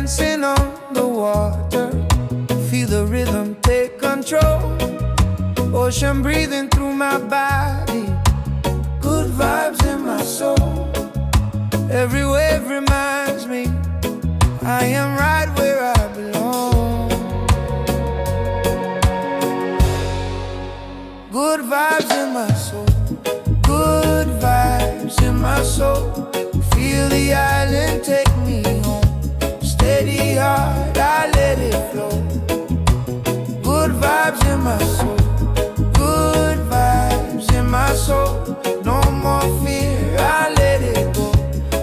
dancing on the water. Feel the rhythm take control. Ocean breathing through my body. Good vibes in my soul. Every wave reminds me I am right where I belong. Good vibes in my soul. Good vibes in my soul. Feel the island take me home. Steady heart, I let it flow. Good vibes in my soul. Good vibes in my soul. No more fear, I let it go.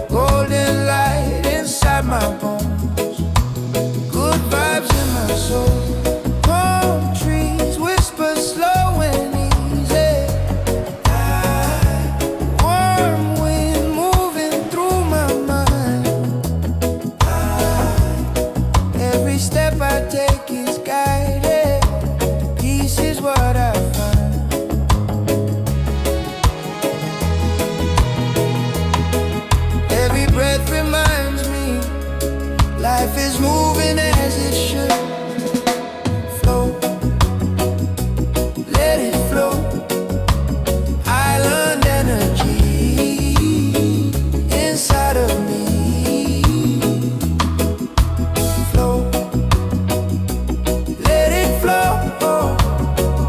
Golden light inside my bones. Good vibes in my soul. Palm trees whisper slow and easy. Warm wind moving through my mind. Every step I take is guided. Peace is what I find. Every breath reminds me life is moving as it should. Flow, let it flow. Island energy inside of me. Flow, let it flow.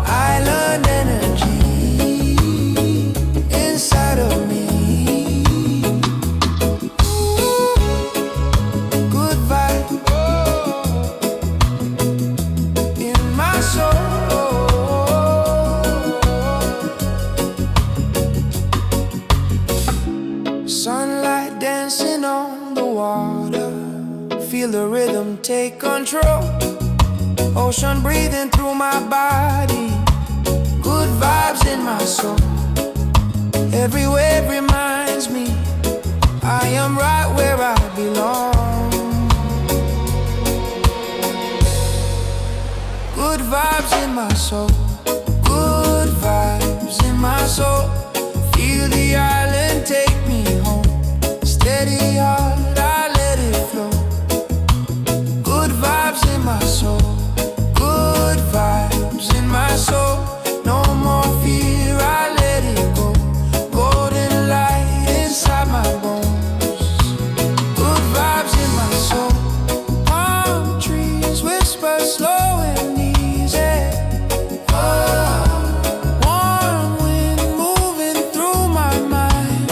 Island energy inside of me. Good vibe in my soul. Sunlight dancing on the water. Feel the rhythm take control. Ocean breathing through my body. Good vibes in my soul. Every wave reminds me I am right where I belong. Good vibes in my soul. Good vibes in my soul. Feel the island take me home. Steady heart, I let it flow. Good vibes in my soul. Good vibes in my soul. No more fear, I let it go. Golden light inside my bones. Good vibes in my soul. Palm trees whisper slow and easy. Warm wind moving through my mind.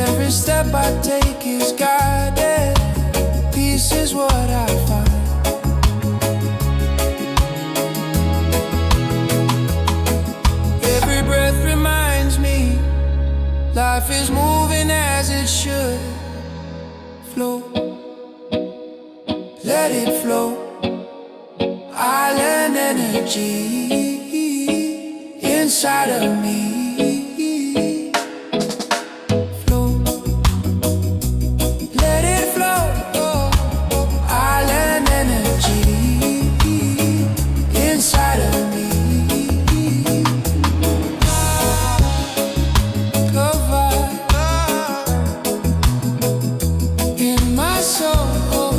Every step I take is guided. Peace is what I find. Every breath reminds me life is moving as it should. Flow, let it flow. Island energy inside of me. Flow, let it flow. Island energy inside of me. Good vibe in my soul. Good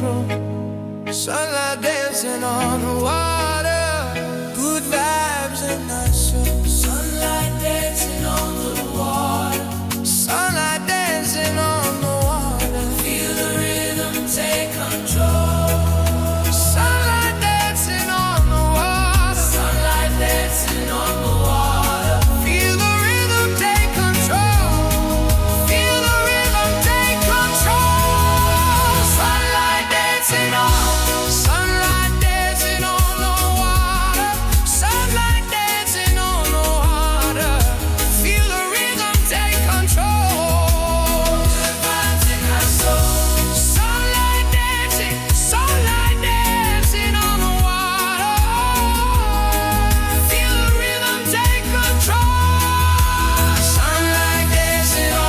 control. Sunlight dancing on the water, good vibes in my soul. Sunlight dancing on the water, sunlight dancing on the water. Feel the rhythm take control. Sunlight dancing on the water, sunlight dancing on the water. Feel the rhythm take control. Feel the rhythm take control. Sunlight dancing on. Sunlight dancing on the water, sunlight dancing on the water. Feel the rhythm take control. Good vibes in my soul. Sunlight dancing on the water. Feel the rhythm take control. Sunlight dancing on,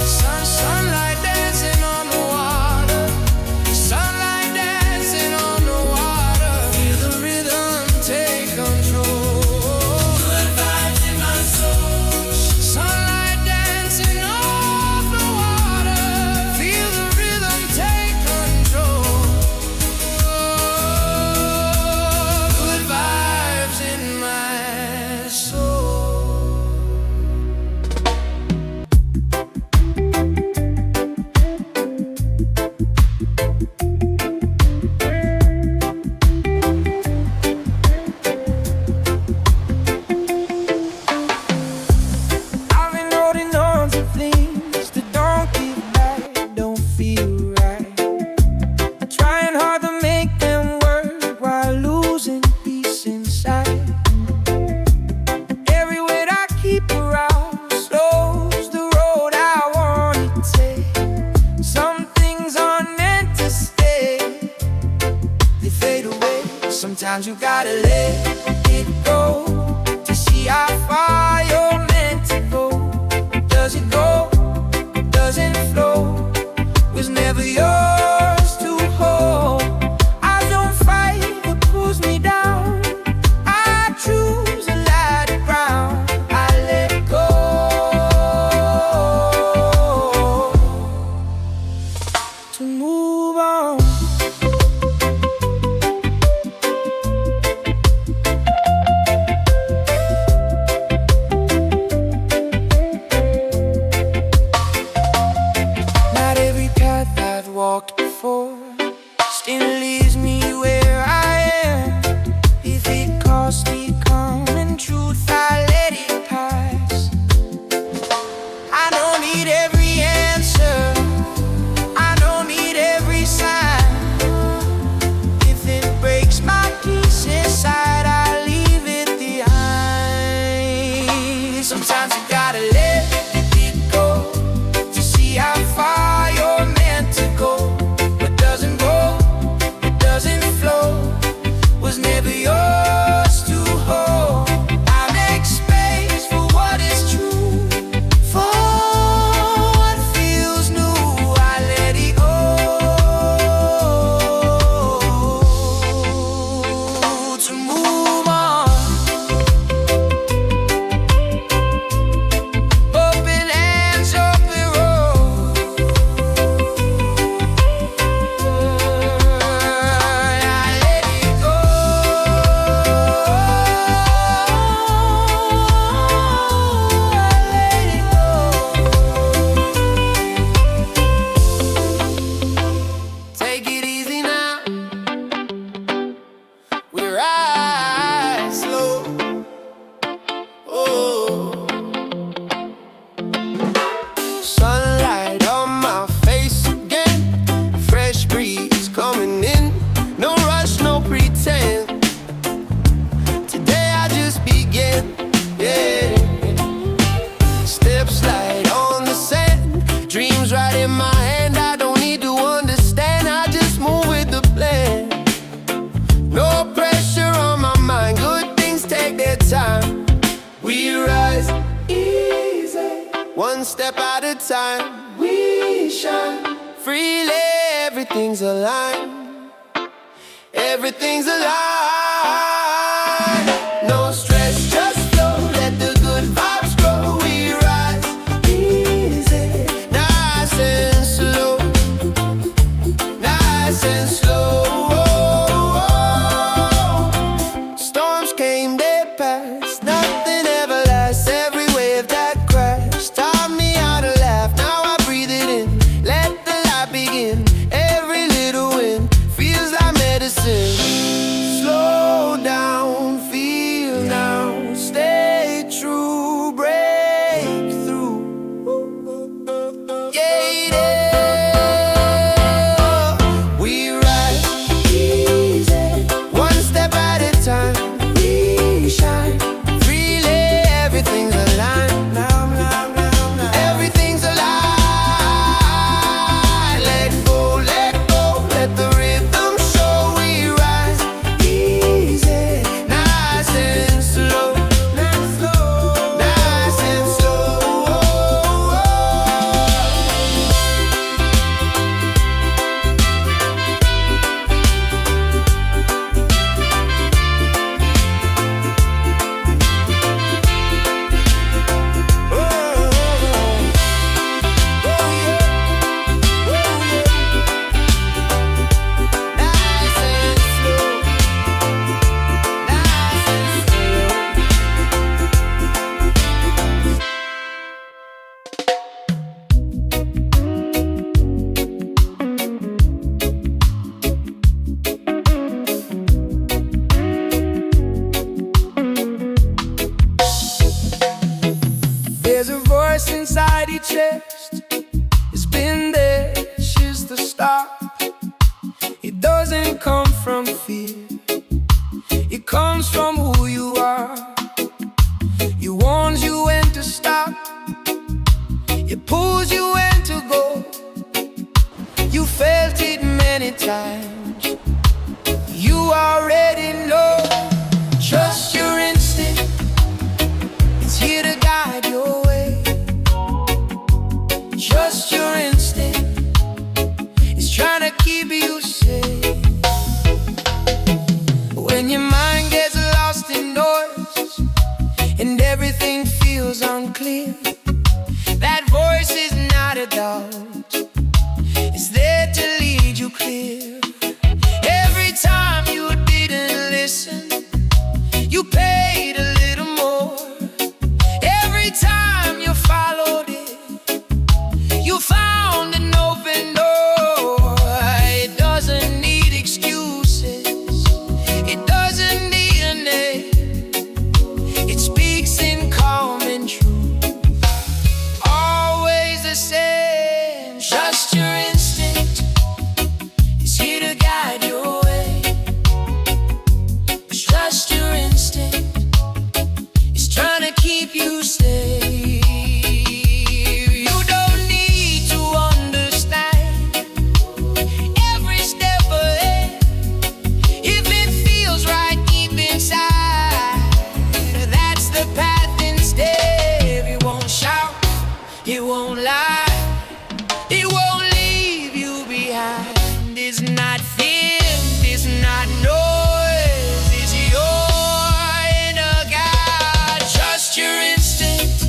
sunlight dancing on the water. Sunlight dancing on the water. Feel the rhythm take control. Good vibes in my soul. Sunlight dancing on the water. Feel the rhythm take control. Good vibes in my soul. I've been holding on to things that don't give back, don't feel right. Trying hard to make them work while losing peace inside. Every weight I keep around slows the road I want to take. Some things aren't meant to stay, they fade away. Sometimes you gotta let it go to see how far you're meant to go. Does it go? Doesn't flow? Was never yours to hold. I don't fight what pulls me down. I choose a lighter ground. I let go to move on. Not every path I've walked before still leaves me where I am. If it costs me common truth, I let it pass. I don't need every answer, I don't need every sign. If it breaks my peace inside, I leave it behind. Sometimes you gotta let it go to see how far you're meant to go. What doesn't go, it doesn't flow, was never yours to hold. I make space for what is true, for what feels new. I let it go to move on. Open hands, open road. I let it go. I let it go. Take it easy now. We ride slow. Oh. Sunlight on my face again. Fresh breeze coming in. No rush, no pretend. Today I just begin. Yeah. Steps light on the sand. Dreams right in my hand. I don't need to understand. I just move with the plan. No pressure on my mind. Good things take their time. We rise easy, one step at a time. We shine freely. Everything's aligned. Everything's aligned. No stress, just flow. Let the good vibes grow. We rise easy, nice and slow. Nice and stop. It doesn't come from fear, it comes from who you are. It warns you when to stop, it pulls you when to go. You felt it many times, you already know. Trust your instinct, it's here to guide your way. Trust your instinct, it's trying to keep you safe. When your mind gets lost in noise and everything feels unclear, that voice is not a doubt, it's there to lead you clear. Every time you didn't listen, you paid a little more. Every time you followed it, you found an open door. It doesn't need excuses, it doesn't need a name. It speaks in calm and truth, always the same. Trust your instinct, it's here to guide your way. Trust your instinct, it's trying to keep you safe. You don't need to understand every step ahead. If it feels right deep inside, that's the path instead. It won't shout, it won't lie, it won't leave you behind. It's not fear, it's not noise, it's your inner guide. Trust your instinct,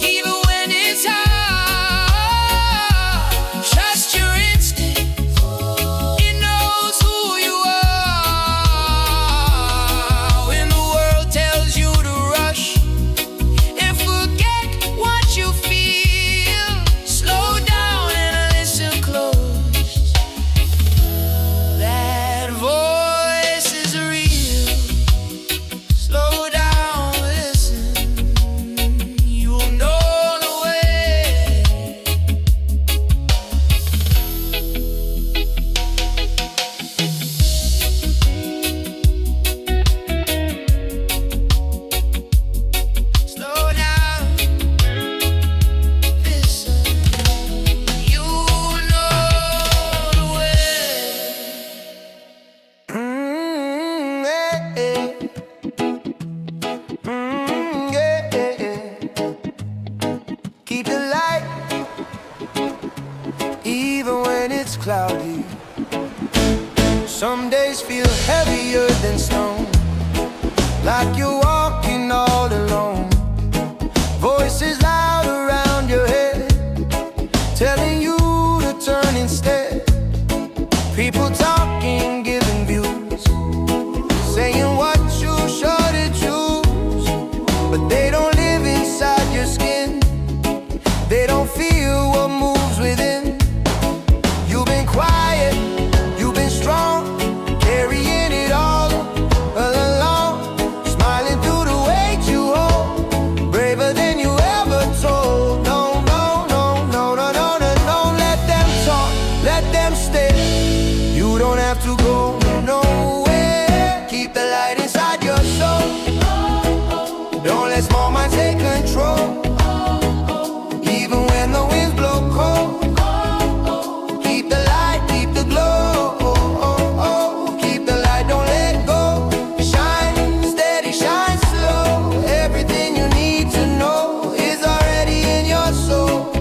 even when it's hard. Trust your instinct, it knows who you are. When the world tells you to rush and forget what you feel, slow down and listen close. That voice is real. Slow down, listen, you'll know the way. Slow down, listen, you know the way. Keep the light, even when it's cloudy. Some days feel heavier than stone, like you're walking all alone. Voices loud around your head, telling you to turn instead. People talking, giving views, saying what you should choose. But they don't live inside your skin, they don't feel what moves within. You've been quiet, you've been strong, carrying it all along, smiling through the weight you hold, braver than you ever told. No, no, no, no, no, no, no, no. Let them talk, let them stay. You don't have to go nowhere. Keep the light inside your soul, don't let small minds take control. Even when the winds blow cold, keep the light, keep the glow. Keep the light, don't let go. Shine steady, shine slow. Everything you need to know is already in your soul.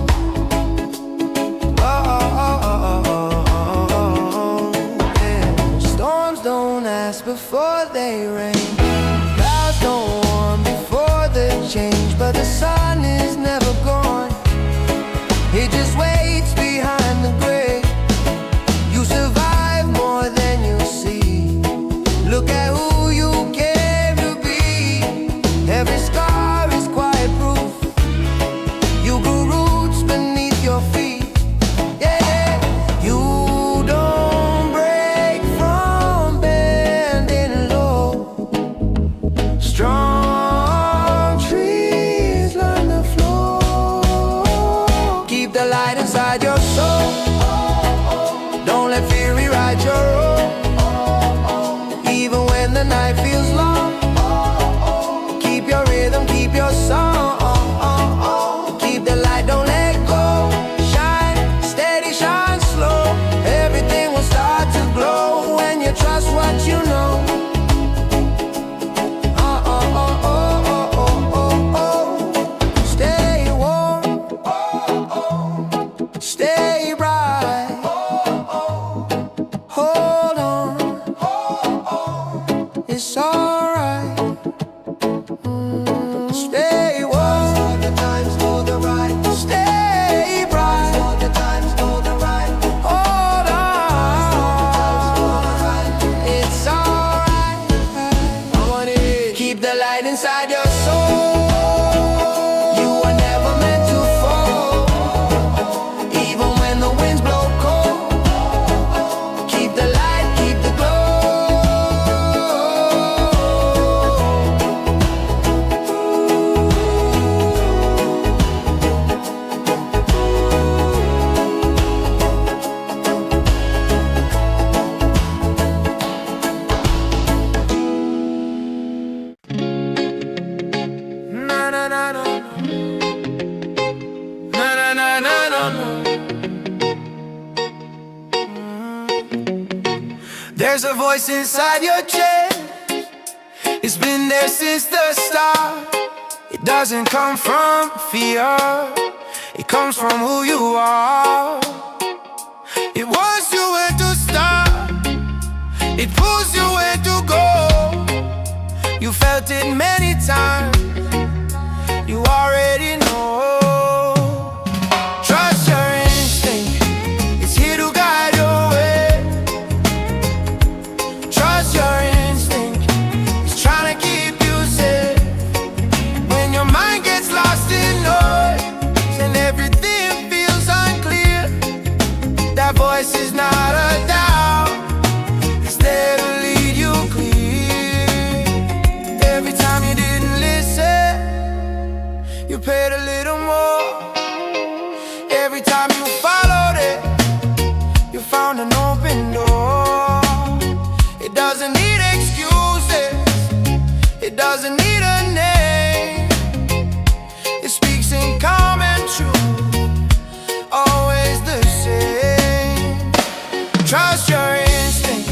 Yeah. Storms don't ask before they rain, clouds don't warm before the change. But the sun is never gone, it just waits behind the gray. You survive more than you see. Look at who you came to be. Every scar is quiet proof. You grew roots beneath your feet. Yeah, you don't break from bending low. Strong trees line the floor. There's a voice inside your chest. It's been there since the start. It doesn't come from fear, it comes from who you are. It wants you where to start, it pulls you where to go. You felt it many times, you already know. Trust your instinct, it's here to guide your way. Trust your instinct, it's trying to keep you safe. When your mind gets lost in noise and everything feels unclear, that voice is not a doubt, it's there to lead you clear. Every time you didn't listen, you paid a little more. Every time you followed it, you found an open door. It doesn't need excuses, it doesn't need a name. It speaks in calm and truth, always the same. Trust your instinct,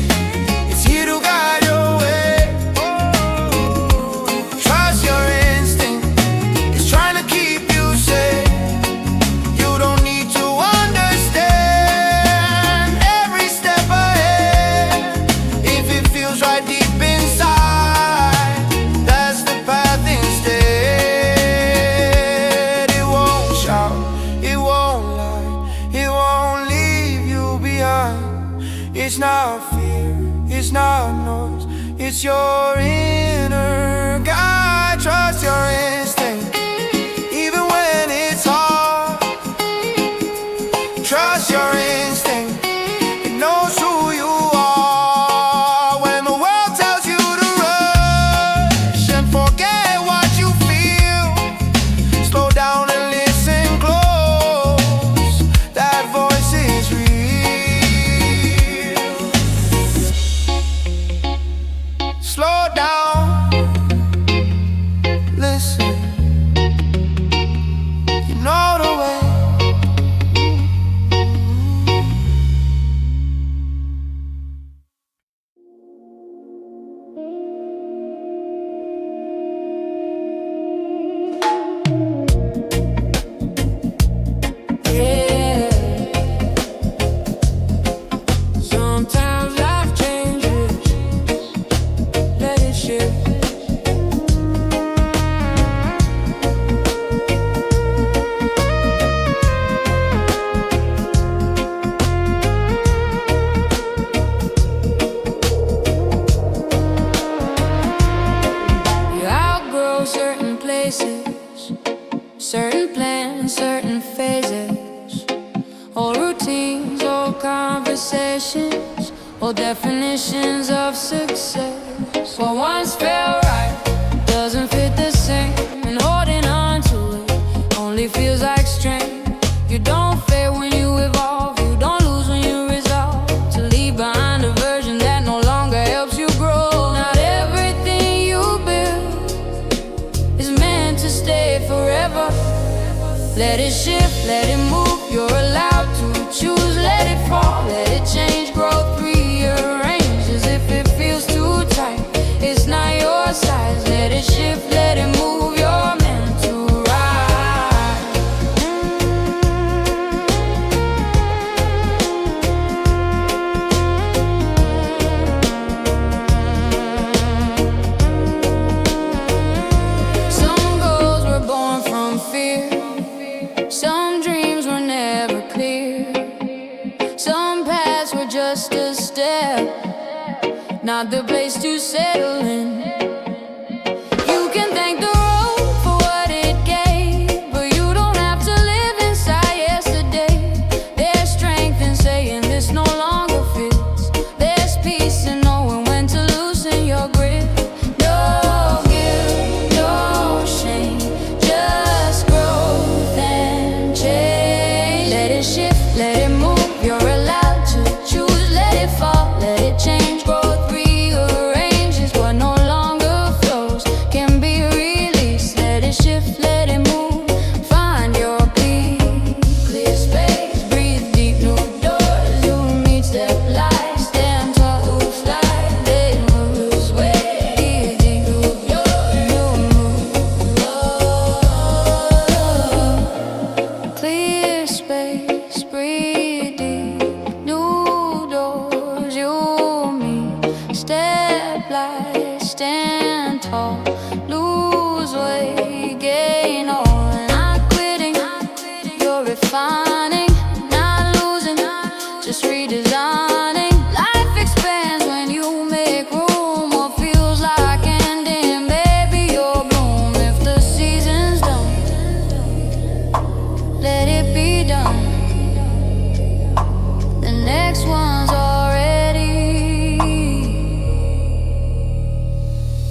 it's here to guide your way. Trust your instinct, it's trying to keep you safe. You don't need to understand every step ahead. If it feels right deep inside, that's the path instead. It won't shout, it won't lie, it won't leave you behind. It's not fear, it's not noise, it's your inner guide. Trust your instinct, even when it's hard. Trust your instinct, it knows who you are. When the world tells you to rush and forget what you feel, slow down and listen close, that voice is real. Slow down, listen, you know the way. Yeah. Sometimes life changes, let it shift. You outgrow certain places, certain plans, certain phases, old routines, old conversations, old definitions of success. What once felt right doesn't fit the same, and holding on to it only feels like strain. You don't fail when you evolve, you don't lose when you resolve to leave behind a version that no longer helps you grow. Not everything you build is meant to stay forever. Let it shift, let it move, you're allowed to choose. Let it fall, let it change, growth, rearrange. As if it feels too tight, it's not your size. Let it shift, let it move, you're meant to rise. Some goals were born from fear, some dreams were never clear, some paths were just a step, not the place to settle in. You can thank the road for what it gave, but you don't have to live inside yesterday. There's strength in saying this no longer fits. There's peace in knowing when to loosen your grip. No guilt, no shame, just growth and change. Let it shift, let it move, you're allowed to choose. Let it fall, let it change, growth rearranges what no longer redesigning. Life expands when you make room. What feels like ending, baby, you'll bloom. If the season's done, let it be done. The next one's already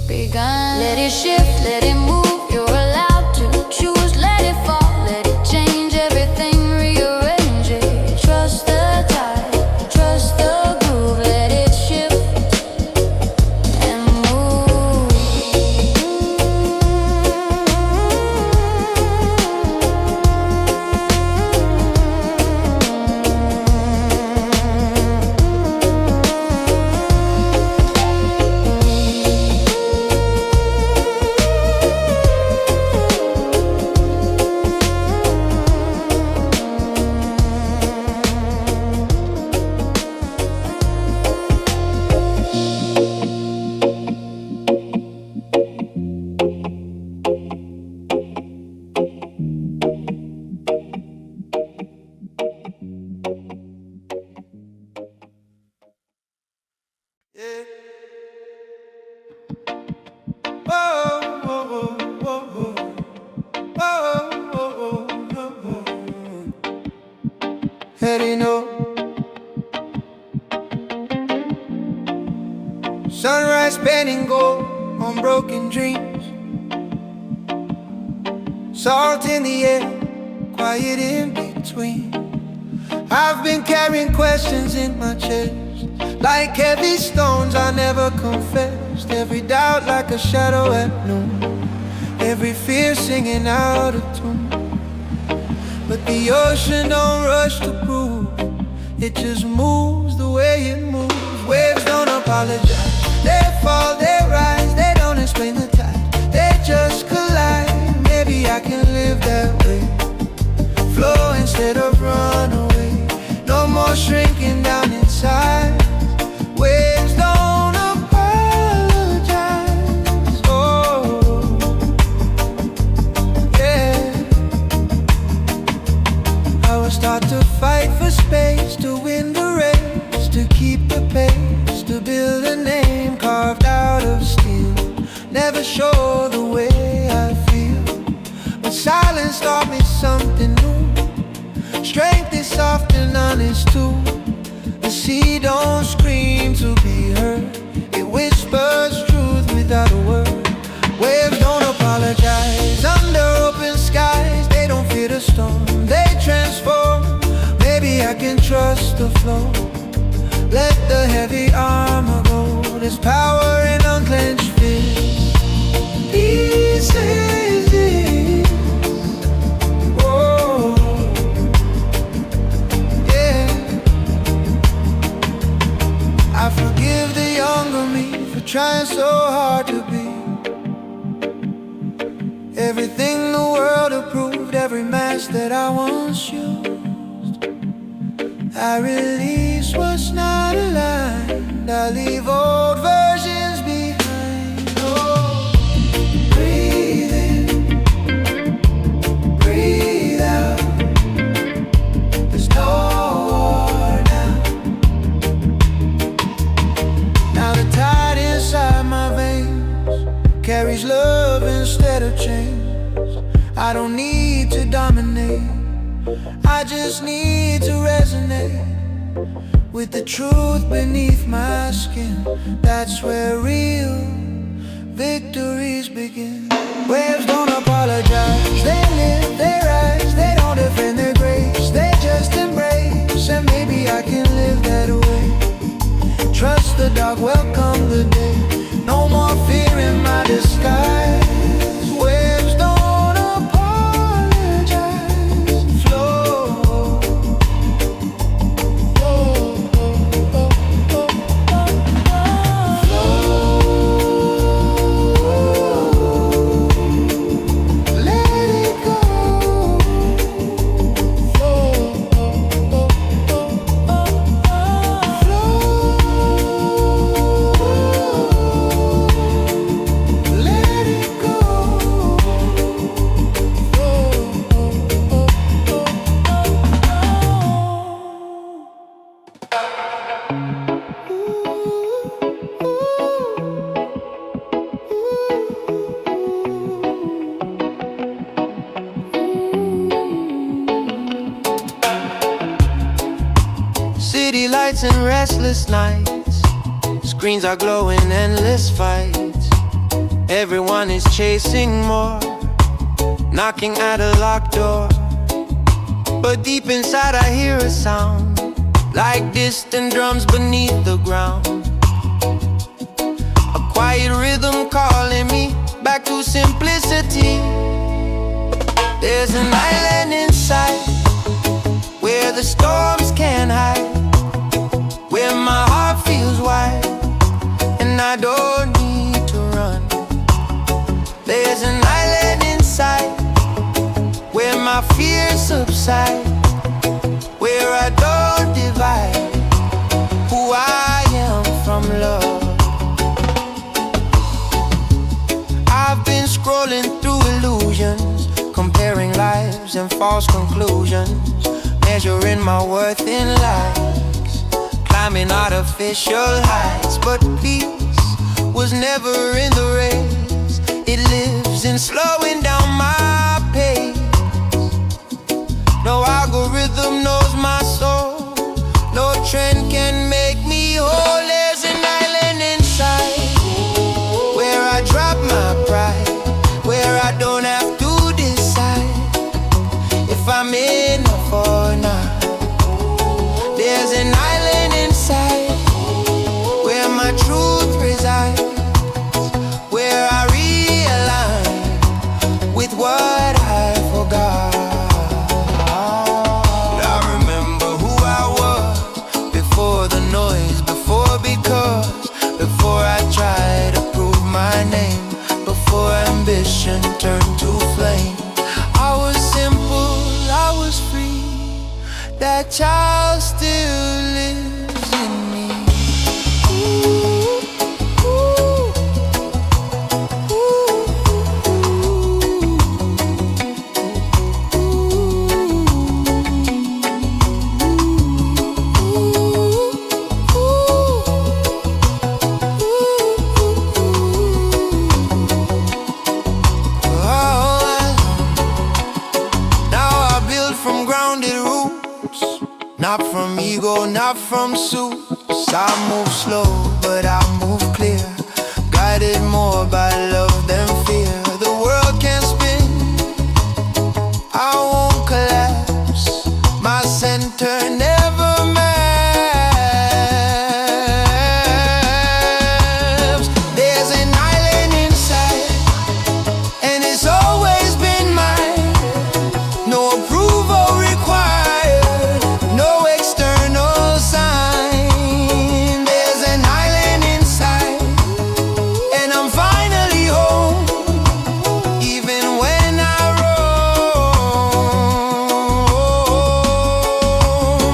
begun. Let it shift, let it move. You're allowed to choose. Let it fall, let it change everything. Rearrange it. Trust the tide, trust the groove. Let it shift and move. Heading up, sunrise painting gold on broken dreams. Salt in the air, quiet in between. I've been carrying questions in my chest, like heavy stones I never confessed. Every doubt like a shadow at noon, every fear singing out of tune. But the ocean don't rush to prove, it just moves the way it moves. Waves don't apologize, they fall, they rise, they don't explain the tide, they just collide. Maybe I can live that way, flow instead of run away. No more shrinking down inside. Waves don't apologize. Oh, yeah. I will start to fight for space, to win the race, to keep the pace, to build a name carved out of steel. Never show the way I feel, but silence taught me something new. Strength is soft and honest too. The sea don't scream to be heard, it whispers truth without a word. Waves don't apologize, under open skies, they don't fear the storm, they transform. Maybe I can trust the flow, let the heavy armor go. There's power in unclenched fists. Peace is this. Whoa, yeah. I forgive the younger me for trying so hard to be everything the world approved, every mask that I once used. I release what's not aligned, I leave old versions behind. Oh, breathe in, breathe out. There's no war now. Now the tide inside my veins carries love instead of chains. I don't need to dominate, I just need to resonate with the truth beneath my skin. That's where real victories begin. Waves don't apologize, they live, they rise, they don't defend their grace, they just embrace. And maybe I can live that way. Trust the dark, welcome the day. No more fear in my disguise. Waves don't apologize. Flow, let it go. Let it go. City lights and restless nights, screens are glowing, endless fights. Everyone is chasing more, knocking at a locked door. But deep inside I hear a sound, like distant drums beneath the ground. A quiet rhythm calling me back to simplicity. There's an island inside, where the storms can't hide, where my heart feels wide, and I don't need to run. There's an island inside, where my fears subside, where I don't divide who I am from love. I've been scrolling through illusions, comparing lives and false conclusions, measuring my worth in lies, climbing artificial heights. But peace was never in the race, it lives in slowing down my pace. No algorithm knows my soul, no trend can make me whole. There's an island inside, where I drop my pride, where I don't have to decide if I'm enough or not. There's an island inside, where my truth resides, where I realign with what I forgot. I remember who I was before the noise, before I tried to prove my name, before ambition turned to flame. I was simple, I was free, that child still lives in me. From grounded roots, not from ego, not from suits. I move slow, but I move clear, guided more by love than fear. The world can spin, I won't collapse, my center never maps. There's an island inside, and it's always been mine. No approval required, no external sign. There's an island inside, and I'm finally home, even when I roam.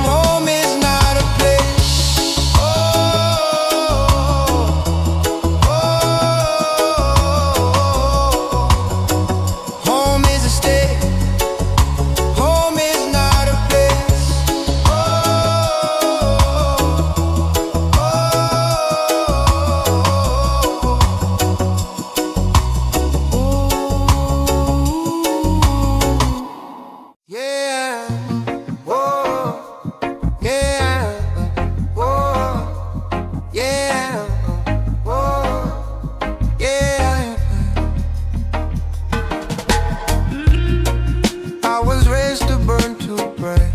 Home is not a place, home is a state. Home is not a place. Yeah, whoa, yeah, whoa, yeah, whoa, yeah. I was raised to burn, to pray,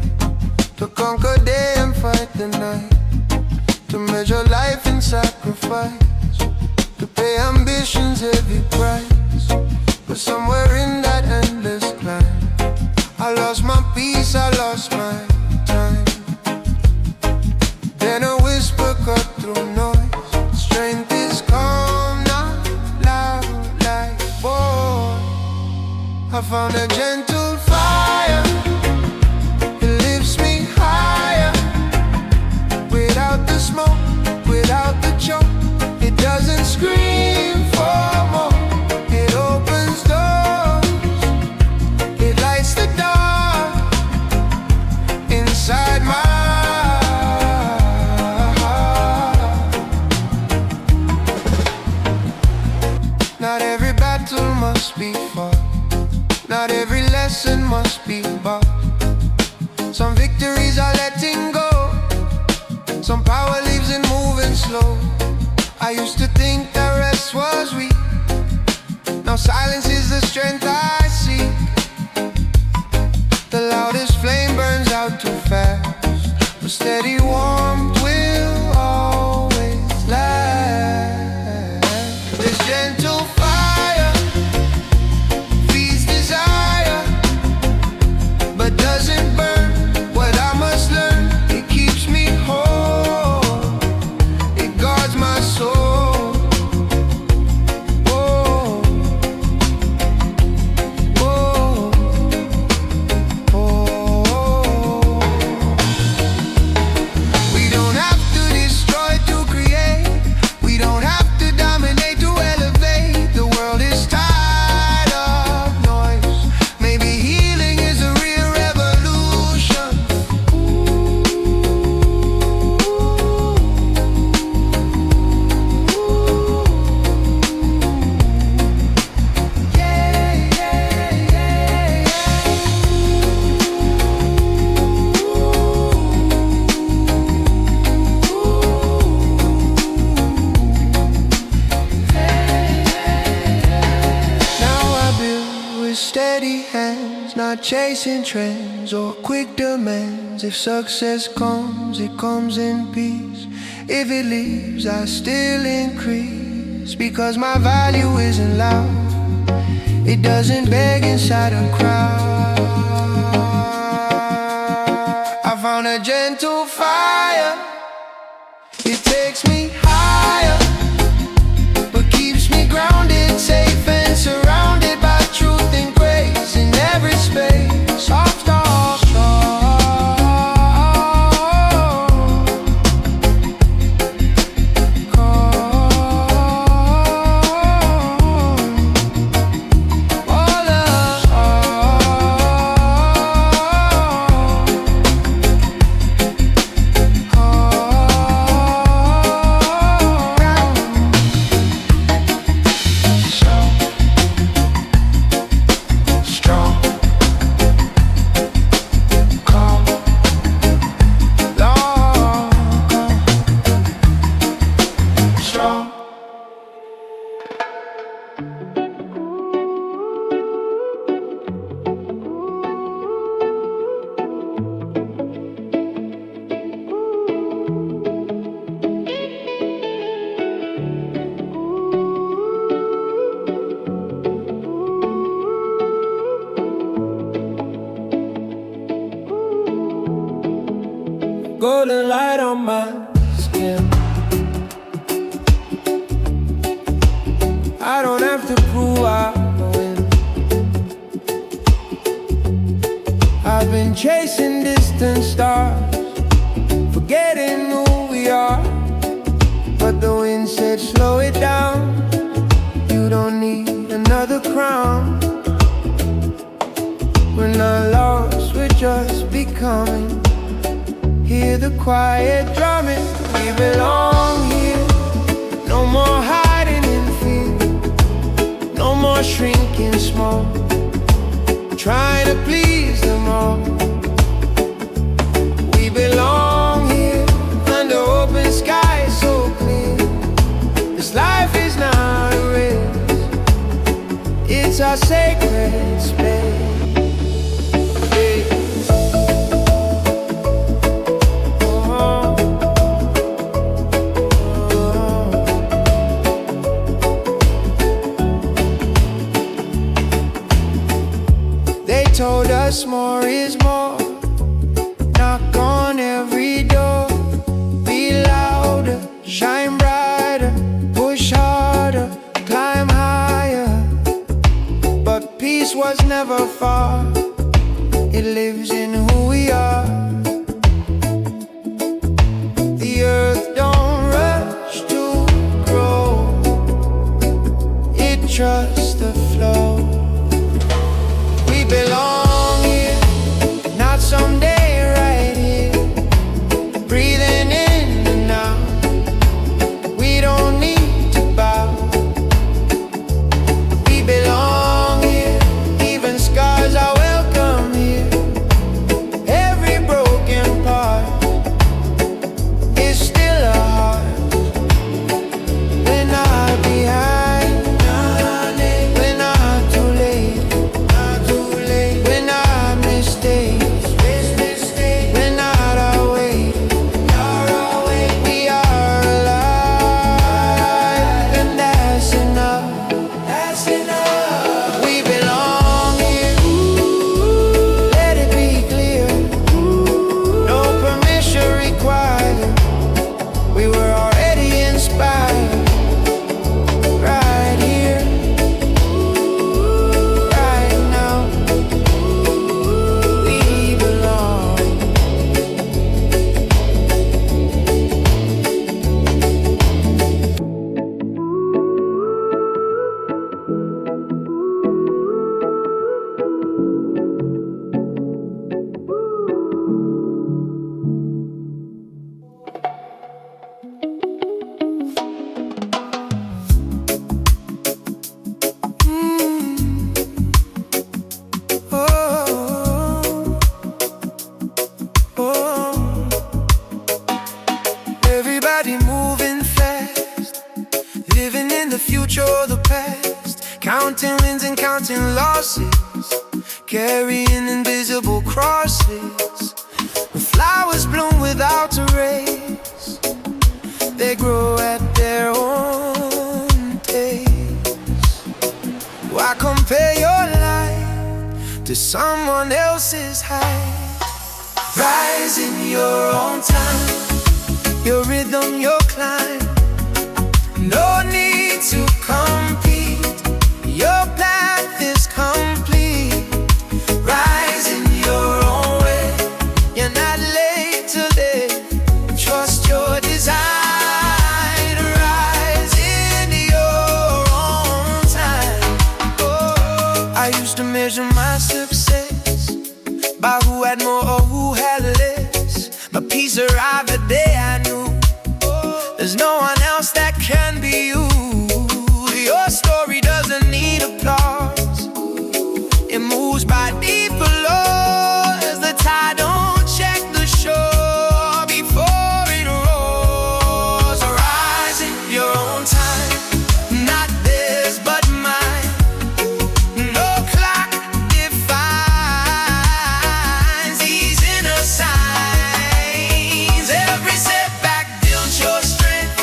to conquer day and fight the night, to measure life in sacrifice, to pay ambition's heavy price. But somewhere in that endless climb, I lost my peace, I lost my time. Then a whisper cut through noise, strength is calm, not loud like boy. I found a gentle fire, it lifts me higher, without the smoke, without the choke. It doesn't scream for more, it opens doors, it lights the dark inside my heart. Not every battle must be fought, not every lesson must be bought. Some victories are letting go, Some power leaves it moving slow. I used to think that rest was weak. Now silence is the strength I seek. The loudest flame burns out too fast, but steady warmth will always last. This gentle fire feeds desire, but doesn't burn what I must learn. It keeps me whole, it guards my soul. Whoa, whoa, whoa. We don't have to destroy to create. We don't have to dominate to elevate. The world is tired of noise. Maybe healing is a real revolution. Yeah, yeah, yeah, Now I build with steady hands, not chasing trends or quick demands. If success comes, it comes in peace. If it leaves, I still increase. Because my value isn't loud, it doesn't beg inside a crowd. I found a gentle fire, it takes me higher, but keeps me grounded, safe and surrounded by truth and grace in every space. Soft, soft, golden light on my skin. I don't have to prove I win. I've been chasing distant stars, forgetting who we are. But the wind said slow it down, you don't need another crown. We're not lost, we're just becoming. Hear the quiet drumming, we belong here. No more hiding in fear, no more shrinking small, trying to please them all. We belong here, under open sky so clear. This life is not a race, it's our sacred space. Told us more is more. Knock on every door. Be louder, shine brighter, push harder, climb higher. But peace was never far, it lives in who we are. The earth don't rush to grow, it trusts the flow. We belong here, not someday, right here. Breathing in the now, we don't need to bow. We belong here, even scars show the past, counting wins and counting losses, carrying invisible crosses. When flowers bloom without a race, they grow at their own pace. Why compare your life to someone else's height? Rise in your own time, your rhythm, your climb. No need to compete, your path is complete. Rise in your own way, you're not late today. Trust your design. Rise in your own time. Oh, I used to measure my success by who had more or who had less. My peace arrived the day I knew there's no one else that can be you. Your story doesn't need applause, it moves by deeper laws. The tide don't check the shore before it rolls. Rise in your own time, not theirs but mine. No clock defines these inner signs. Every setback builds your strength,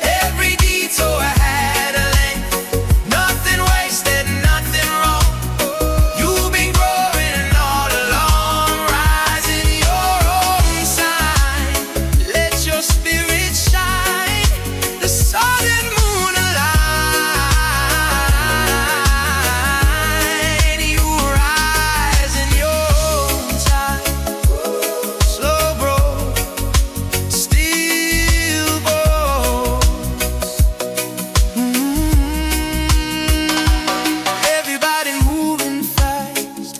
every detour had a length. Nothing wasted, nothing wrong. You've been growing all along. Rise in your own sign, let your spirit shine. The sun and moon align. You rise in your own time. Slow grow, still grows. Everybody moving fast,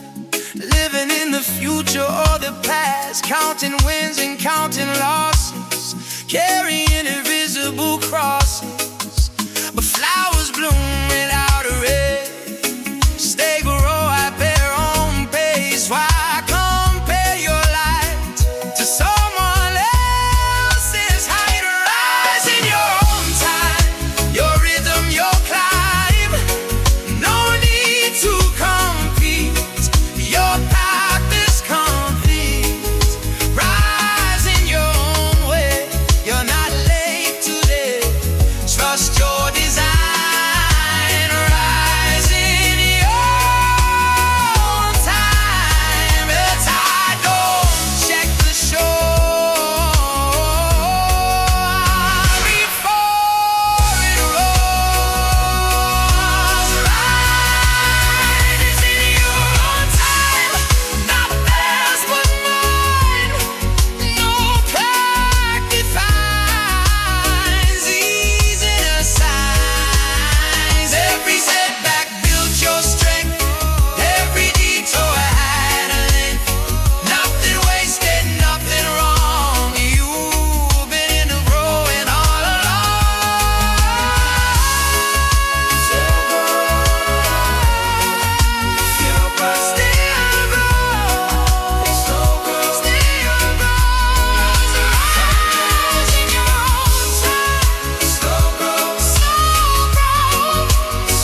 living in the future or the past, counting wins and counting losses, carrying invisible crosses. But flowers bloom without a race, they grow at their own pace. Why compare your life to someone else's height? Rise in your own time, your rhythm, your climb. No need to compete, your path is complete. Rise in your own way, you're not late today. Trust your design. Rise in your own time. The tide don't check the shore before it rolls. Rise in your own time, not theirs but mine. No clock defines these inner signs. Every setback built your strength, every detour had a length. Nothing wasted, nothing wrong. You've been in the growing all along. Still grows, still grows, still grows. Rise in your own time. Slow grows, slow grows,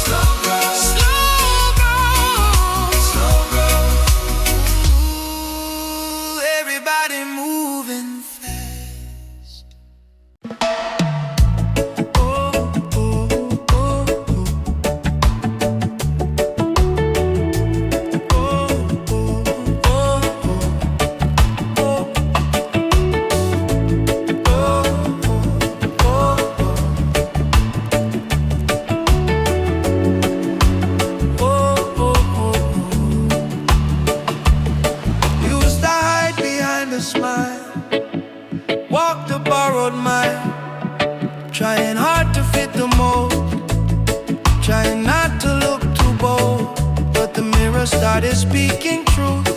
slow grows, slow grows, slow grows. Ooh, everybody moving fast. Oh, oh, oh, oh. You used to hide behind a smile, walked a borrowed mile, trying hard to fit the mold, trying not to look too bold. But the mirror started speaking truth.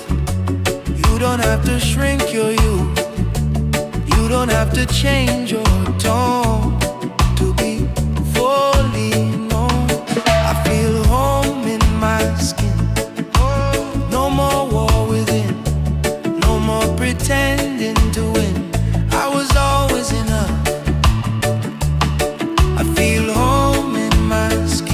You don't have to shrink your youth, you don't have to change your tone to be fully known. I feel home in my skin. No more war within, no more pretending to win. I was always enough. I feel home in my skin.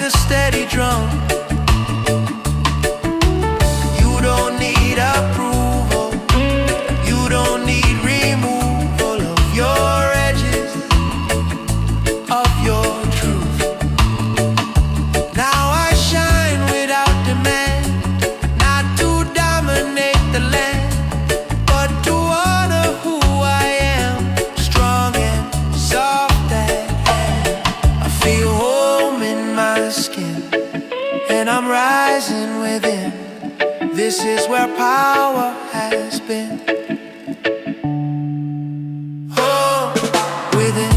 a steady drum. You don't need approval, you don't need removal of your edges, of your truth. Now I shine without demand, not to dominate the land, but to honor who I am, strong and soft at hand. I feel home in my skin, and I'm rising within. This is where power has been. Home within.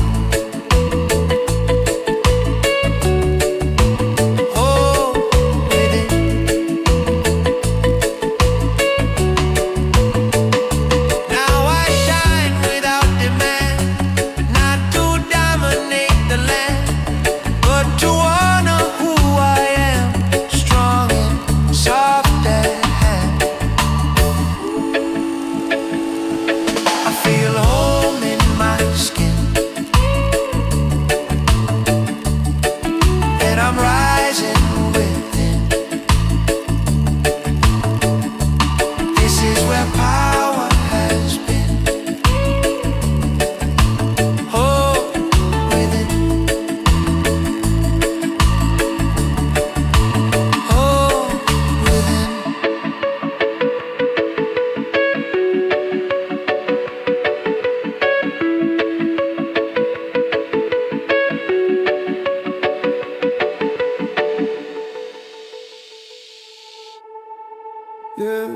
Yeah.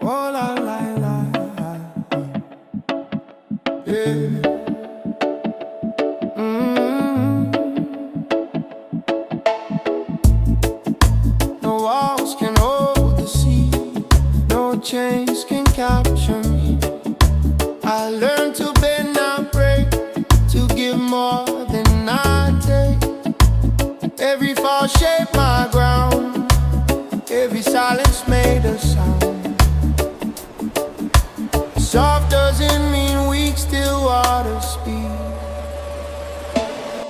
Oh la la la. Yeah. No walls can hold the sea, no chains can capture me. I learned to bend, not break, to give more than I take. Every fall shaped my ground, every silence made a sound. Soft doesn't mean weak, still water speed.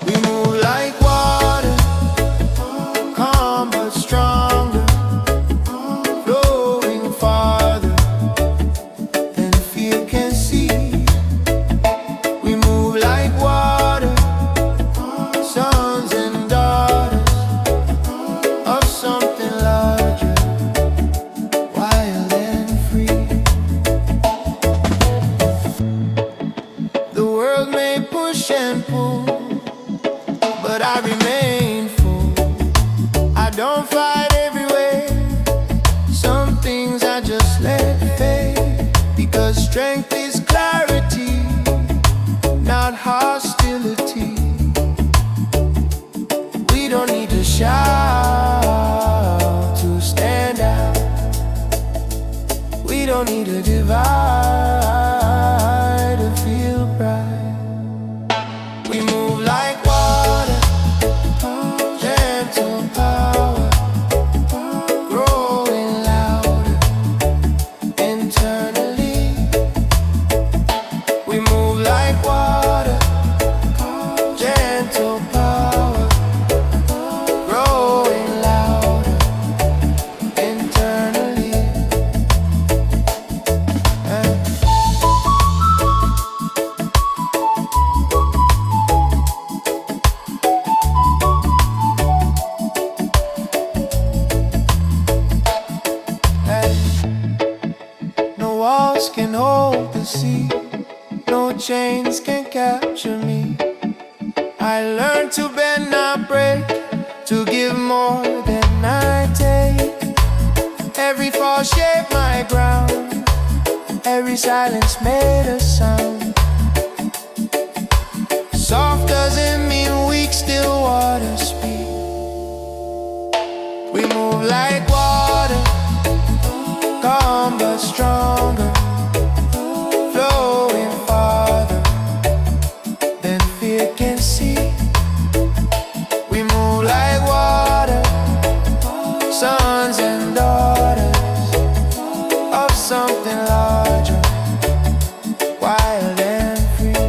We move like water, calm but stronger, flowing farther than fear can see. We move like water, sons and daughters of something larger, wild and free. The world may push and pull, but I remain full. I don't fight every way, some things I just let fade. Because strength is clarity, not hostility. We don't need to shout to stand out. We don't need to divide to feel bright. We move like water, gentle power, growing louder internally. We move like water, gentle power, growing louder internally. No walls can hold the sea, no chains can capture me. I learned to bend, not break, to give more than I take. Every fall shaped my ground, every silence made a sound. Soft doesn't mean weak, still water speed. We move like water, calm but stronger, flowing farther than fear can see. We move like water, sons and daughters of something larger, wild and free.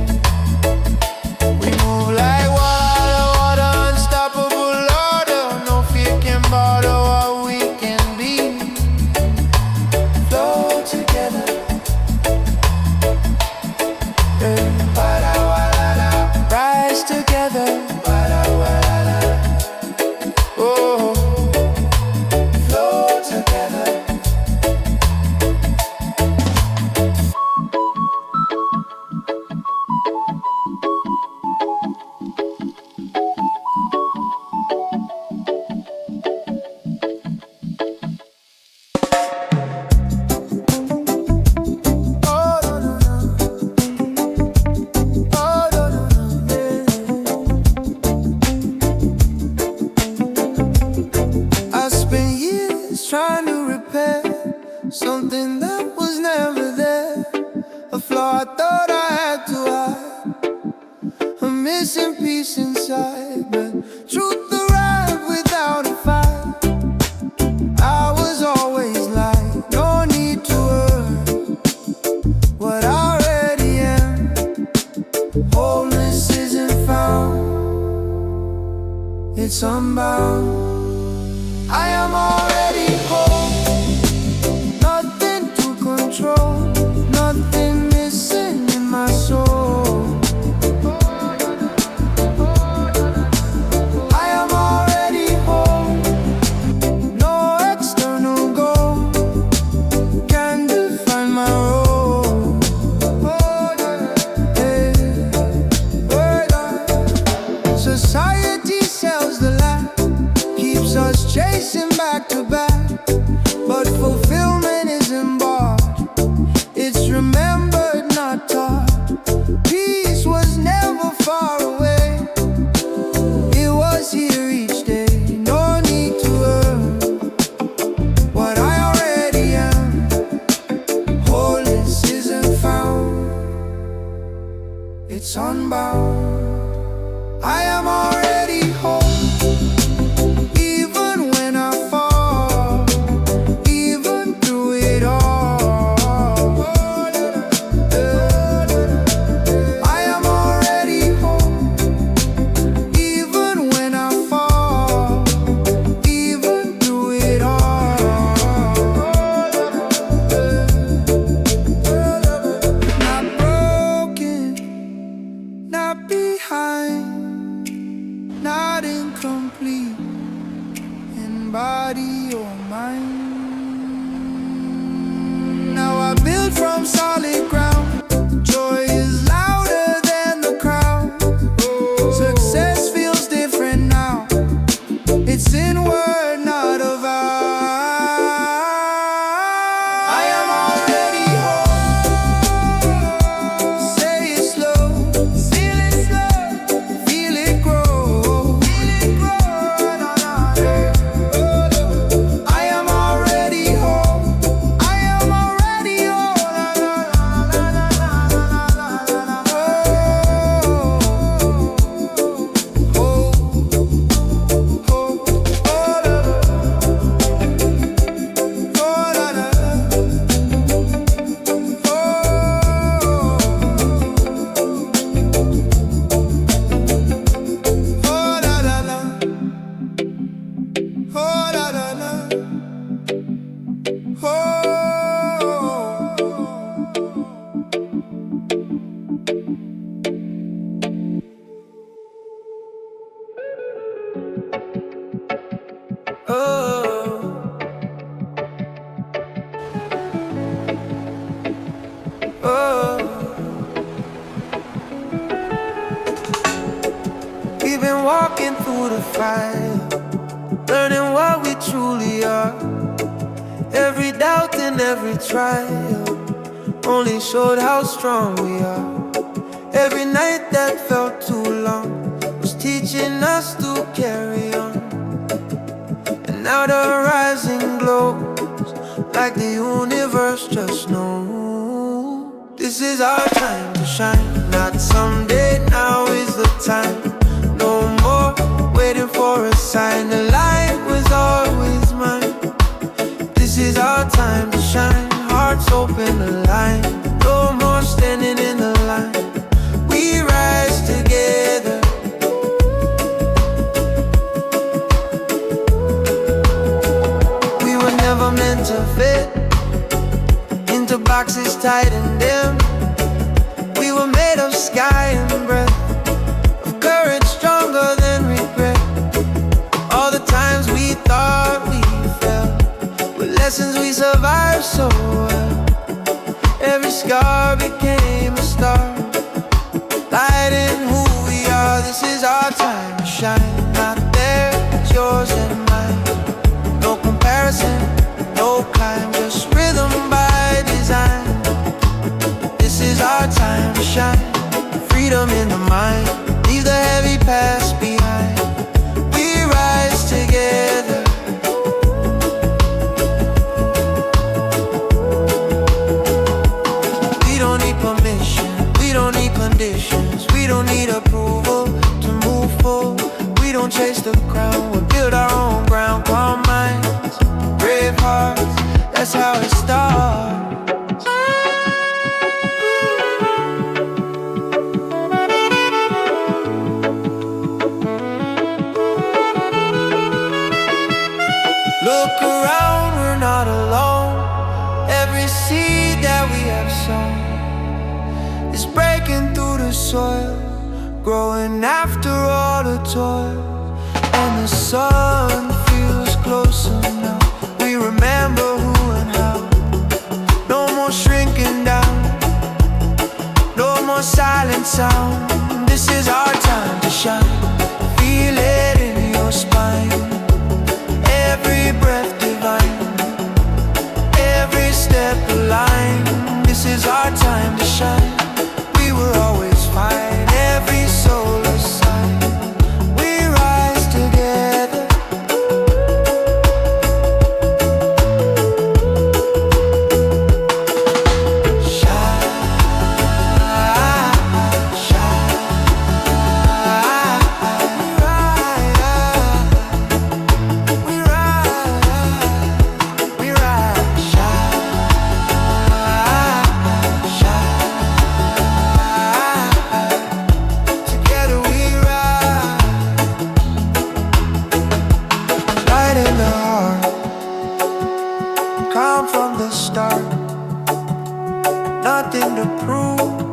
We move like water, water it's unbound. I am already whole, nothing to control, nothing missing in my soul. I am already whole, no external goal can define my role. Society sells the lie, keeps us chasing back to back, but fulfillment isn't bought, it's remembered, not taught. Peace was never far away, it was here each day. No need to earn what I already am. Wholeness isn't found, it's unbound. I am already whole, even when I fall, even through it all. I am already whole, even when I fall, even through it all. Not broken, not behind, not incomplete in body or mind. Now I build from solid ground. Joy is louder than the crowd. Success feels different now. It's inward, not avowed. I am already whole. Say it slow, feel it slow, feel it grow. I am already whole, I am already whole. We've been walking through the fire, learning what we truly are. Every doubt and every trial only showed how strong we are. Every night that felt too long was teaching us to carry on. And now the horizon glows like the universe just knows. This is our time to shine, not someday, now is the time. No more waiting for a sign, the light was always mine. This is our time to shine, hearts open the line. No more standing in the line, we rise together. We were never meant to fit into boxes tight and dim. We were made of sky and breath, of courage stronger than regret. All the times we thought we fell were lessons we survived so well. Every scar became a star, lighting who we are. This is our time to shine, not theirs, yours and mine. No comparison, no climb, just rhythm by design. This is our time to shine, freedom in the mind, leave the heavy past behind. We rise together. We don't need permission, we don't need conditions, we don't need approval to move forward. We don't chase the crown, we build our own ground. Calm minds, brave hearts, that's how it starts. Look around, we're not alone. Every seed that we have sown is breaking through the soil, growing after all the toil. And the sun feels closer now. We remember who and how. No more shrinking down, no more silent sound. This is our time to shine. Feel it in your spine. Every breath divine, every step aligned. This is our time to shine. We were always fine, every soul aside. We rise together. Shine, shine. We rise, we rise. Shine, shine. Together we rise. Light in the heart, calm from the start. Nothing to prove,